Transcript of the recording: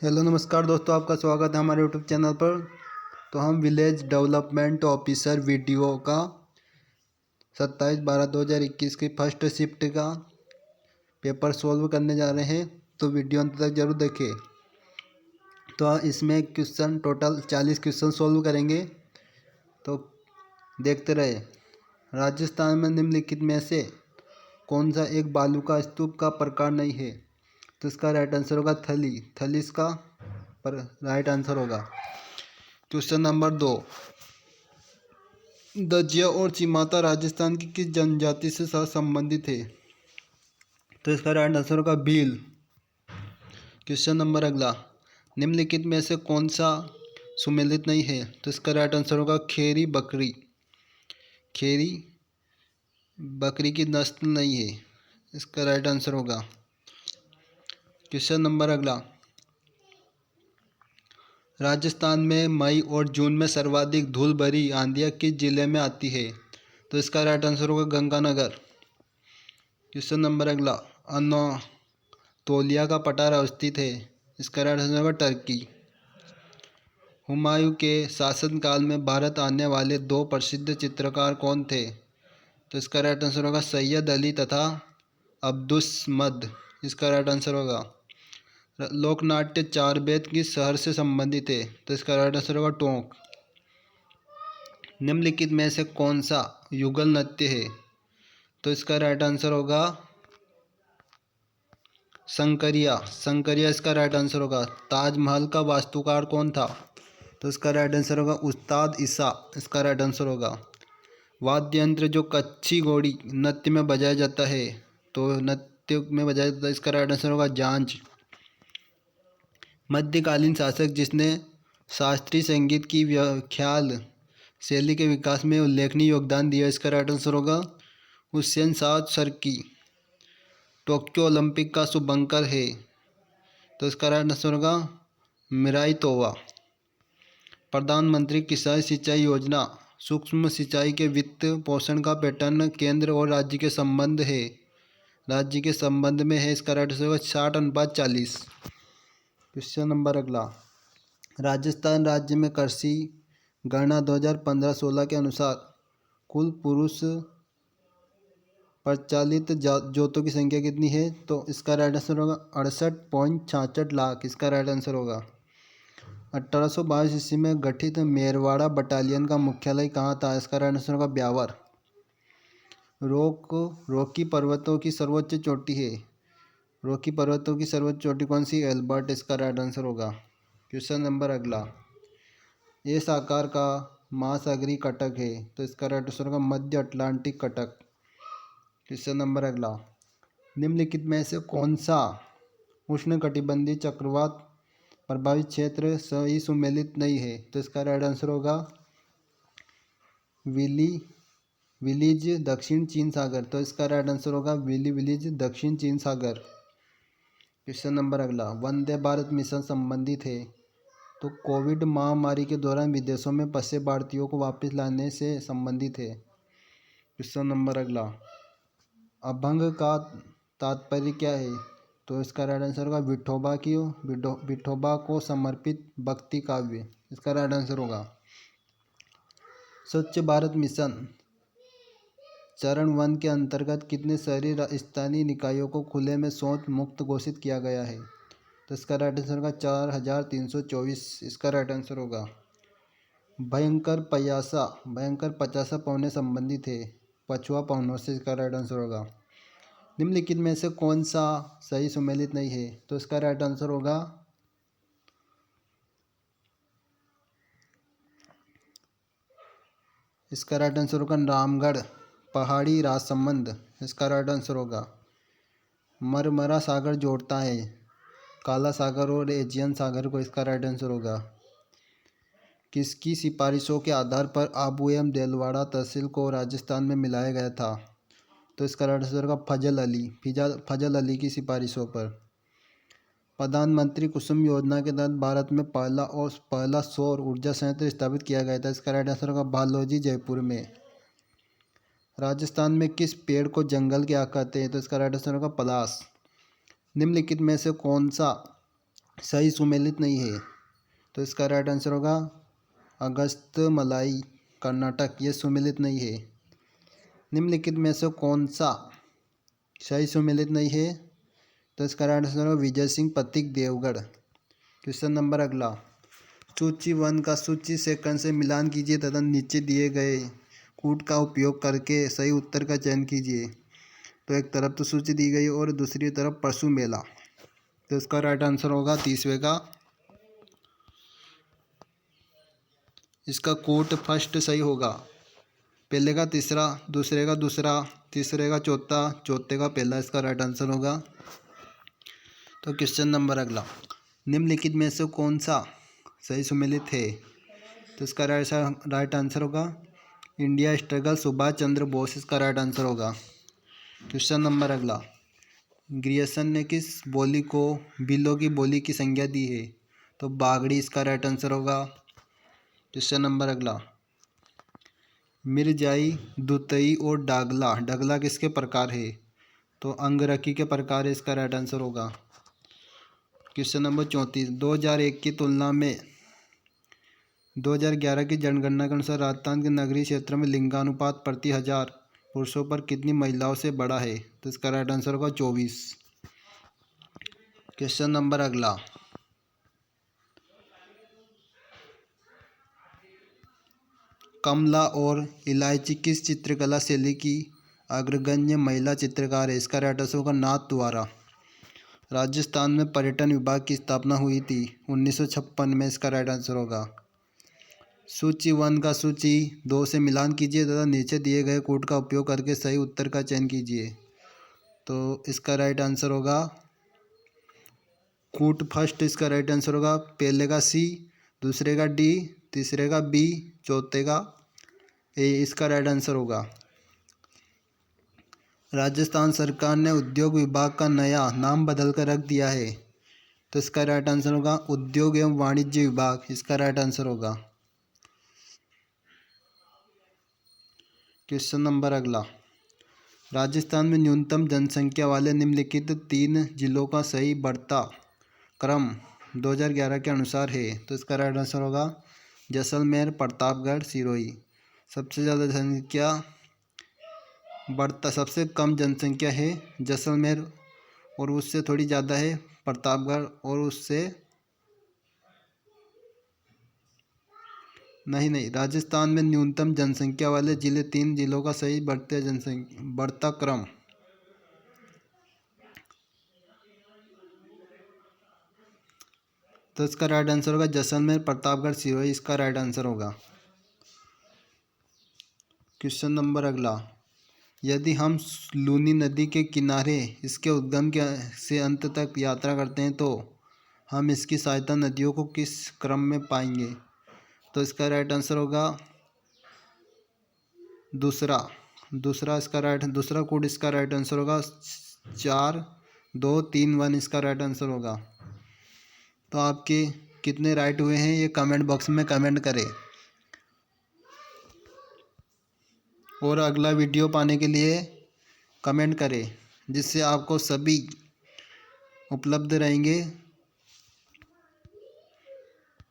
Hello नमस्कार दोस्तों, आपका स्वागत है हमारे यूट्यूब चैनल पर। तो हम विलेज डेवलपमेंट ऑफिसर वीडियो का 27/12/2021 की फर्स्ट शिफ्ट का पेपर सॉल्व करने जा रहे हैं। तो वीडियो अंत तक जरूर देखें। तो इसमें क्वेश्चन टोटल 40 क्वेश्चन सॉल्व करेंगे, तो देखते रहे। राजस्थान में निम्नलिखित में से कौन सा एक बालू का स्तूप का प्रकार नहीं है? तो इसका राइट आंसर होगा थली। थली इसका पर राइट आंसर होगा। क्वेश्चन नंबर 2, दजिया और चिमाता राजस्थान की किस जनजाति से संबंधित है? तो इसका राइट आंसर होगा भील। क्वेश्चन नंबर अगला, निम्नलिखित में से कौन सा सुमेलित नहीं है? तो इसका राइट आंसर होगा खेरी बकरी। खेरी बकरी की नस्ल नहीं है, इसका राइट आंसर होगा। क्वेश्चन नंबर अगला, राजस्थान में मई और जून में सर्वाधिक धूल भरी आंधियाँ किस जिले में आती है? तो इसका राइट आंसर होगा गंगानगर। क्वेश्चन नंबर अगला, अनातोलिया का पठार अवस्थित है, इसका राइट आंसर होगा टर्की। हुमायूं के शासनकाल में भारत आने वाले दो प्रसिद्ध चित्रकार कौन थे? तो इसका राइट आंसर होगा सैयद अली तथा अब्दुस्मद, इसका राइट आंसर होगा। लोकनाट्य चार वेद किस शहर से संबंधित है? तो इसका राइट आंसर होगा टोंक। निम्नलिखित में से कौन सा युगल नृत्य है? तो इसका राइट आंसर होगा शंकरिया। शंकरिया इसका राइट आंसर होगा। ताजमहल का वास्तुकार कौन था? तो इसका राइट आंसर होगा उस्ताद ईसा, इसका राइट आंसर होगा। वाद्य यंत्र जो कच्छी घोड़ी नृत्य में बजाया जाता है, तो नृत्य में बजाया जाता है, इसका राइट आंसर होगा झांझ। मध्यकालीन शासक जिसने शास्त्रीय संगीत की ख्याल शैली के विकास में उल्लेखनीय योगदान दिया, इसका राइट आंसर होगा हुसैन शाह शर्की। टोक्यो ओलंपिक का शुभंकर है, तो इसका राइट आंसर होगा मिराई तोवा। प्रधानमंत्री किसान सिंचाई योजना सूक्ष्म सिंचाई के वित्त पोषण का पैटर्न केंद्र और राज्य के संबंध है, राज्य के संबंध में है, इसका राइट आंसर होगा 60:40। क्वेश्चन नंबर अगला, राजस्थान राज्य में कृषि गणना 2015-16 के अनुसार कुल पुरुष प्रचलित जोतों की संख्या कितनी है? तो इसका राइट आंसर होगा 68.66 लाख, इसका राइट आंसर होगा। 1822 ईस्वी में गठित मेरवाड़ा बटालियन का मुख्यालय कहाँ था? इसका राइट आंसर होगा ब्यावर। रॉकी पर्वतों की सर्वोच्च चोटी है, रॉकी पर्वतों की सर्वोच्च चोटी कौन सी? एल्बर्ट, इसका राइट आंसर होगा। क्वेश्चन नंबर अगला, इस आकार का महासागरीय कटक है, तो इसका राइट आंसर होगा मध्य अटलांटिक कटक। क्वेश्चन नंबर अगला, निम्नलिखित में से कौन सा उष्णकटिबंधीय चक्रवात प्रभावित क्षेत्र सही सुमेलित नहीं है? तो इसका राइट आंसर होगा विलीज दक्षिण चीन सागर, तो इसका राइट आंसर होगा विलीज दक्षिण चीन सागर। क्वेश्चन नंबर अगला, वंदे भारत मिशन संबंधित है, तो कोविड महामारी के दौरान विदेशों में फंसे भारतीयों को वापस लाने से संबंधित है। क्वेश्चन नंबर अगला, अभंग का तात्पर्य क्या है? तो इसका राइट आंसर होगा विठोबा को समर्पित भक्ति काव्य, इसका राइट आंसर होगा। स्वच्छ भारत मिशन चरण 1 के अंतर्गत कितने शहरी स्थानीय निकायों को खुले में शौच मुक्त घोषित किया गया है? तो इसका राइट आंसर होगा 4324, इसका राइट आंसर होगा। भयंकर पयासा पौने संबंधित है पछुआ पौनों से, इसका राइट आंसर होगा। निम्नलिखित में से कौन सा सही सुमेलित नहीं है? तो इसका राइट आंसर होगा रामगढ़ पहाड़ी राजसमंद, इसका राइट आंसर होगा। मरमरा सागर जोड़ता है काला सागर और एजियन सागर को, इसका राइट आंसर होगा। किसकी सिफारिशों के आधार पर आबू एवं देलवाड़ा तहसील को राजस्थान में मिलाया गया था? तो इसका राइट आंसर होगा फजल अली की सिफारिशों पर। प्रधानमंत्री कुसुम योजना के तहत भारत में पहला सौर ऊर्जा संयंत्र स्थापित किया गया था, इसका राइट आंसर होगा बालोजी जयपुर में। राजस्थान में किस पेड़ को जंगल के आग कहते हैं? तो इसका राइट आंसर होगा पलाश। निम्नलिखित में से कौन सा सही सुमेलित नहीं है। तो इसका राइट आंसर होगा अगस्त मलाई कर्नाटक, ये सुमेलित नहीं है। निम्नलिखित में से कौन सा सही सुमेलित नहीं है? तो इसका राइट आंसर होगा विजय सिंह पथिक देवगढ़। क्वेश्चन नंबर अगला, सूची 1 का सूची सेकंड से मिलान कीजिए तथा नीचे दिए गए कूट का उपयोग करके सही उत्तर का चयन कीजिए। तो एक तरफ तो सूची दी गई और दूसरी तरफ परसू मेला। तो इसका राइट आंसर होगा 30वें का। इसका कोट फर्स्ट सही होगा। पहले का तीसरा, दूसरे का दूसरा, तीसरे का चौथा, चौथे का पहला, इसका राइट आंसर होगा। तो क्वेश्चन नंबर अगला, निम्नलिखित में से कौन सा सही सुमेलित है? तो इसका राइट आंसर होगा इंडिया स्ट्रगल सुभाष चंद्र बोस, इसका राइट आंसर होगा। क्वेश्चन नंबर अगला, ग्रियर्सन ने किस बोली को बिलों की बोली की संज्ञा दी है? तो बागड़ी, इसका राइट आंसर होगा। क्वेश्चन नंबर अगला, मिर्जाई, दुतई और डागला, डगला किसके प्रकार है? तो अंगरखी के प्रकार है, इसका राइट आंसर होगा। क्वेश्चन नंबर 34, 2001 की तुलना में 2011 की जनगणना के अनुसार राजस्थान के नगरीय क्षेत्र में लिंगानुपात प्रति 1000 पुरुषों पर कितनी महिलाओं से बड़ा है? तो इसका राइट आंसर होगा 24। क्वेश्चन नंबर अगला, कमला और इलायची किस चित्रकला शैली की अग्रगण्य महिला चित्रकार है? इसका राइट आंसर होगा नाथ द्वारा। राजस्थान में पर्यटन विभाग की स्थापना हुई थी 1956 में, इसका राइट आंसर होगा। सूची 1 का सूची 2 से मिलान कीजिए तथा नीचे दिए गए कोड का उपयोग करके सही उत्तर का चयन कीजिए। तो इसका राइट आंसर होगा कूट फर्स्ट, इसका राइट आंसर होगा पहले का सी, दूसरे का डी, तीसरे का बी, चौथे का ए, इसका राइट आंसर होगा। राजस्थान सरकार ने उद्योग विभाग का नया नाम बदल कर रख दिया है। तो इसका राइट आंसर होगा उद्योग एवं वाणिज्य विभाग, इसका राइट आंसर होगा। क्वेश्चन नंबर अगला, राजस्थान में न्यूनतम जनसंख्या वाले निम्नलिखित 3 जिलों का सही बढ़ता क्रम 2011 के अनुसार है। तो इसका राइट आंसर होगा जैसलमेर, प्रतापगढ़, सिरोही। सबसे ज़्यादा जनसंख्या बढ़ता, सबसे कम जनसंख्या है जैसलमेर और उससे थोड़ी ज़्यादा है प्रतापगढ़ और उससे नहीं, राजस्थान में न्यूनतम जनसंख्या वाले जिले 3 जिलों का सही बढ़ता क्रम। तो इसका राइट आंसर होगा जैसलमेर, प्रतापगढ़, सिरोही, इसका राइट आंसर होगा। क्वेश्चन नंबर अगला, यदि हम लूनी नदी के किनारे इसके उद्गम के से अंत तक यात्रा करते हैं तो हम इसकी सहायता नदियों को किस क्रम में पाएंगे? तो इसका राइट आंसर होगा दूसरा कोड, इसका राइट आंसर होगा 4 2 3 1, इसका राइट आंसर होगा। तो आपके कितने राइट हुए हैं ये कमेंट बॉक्स में कमेंट करें और अगला वीडियो पाने के लिए कमेंट करें, जिससे आपको सभी उपलब्ध रहेंगे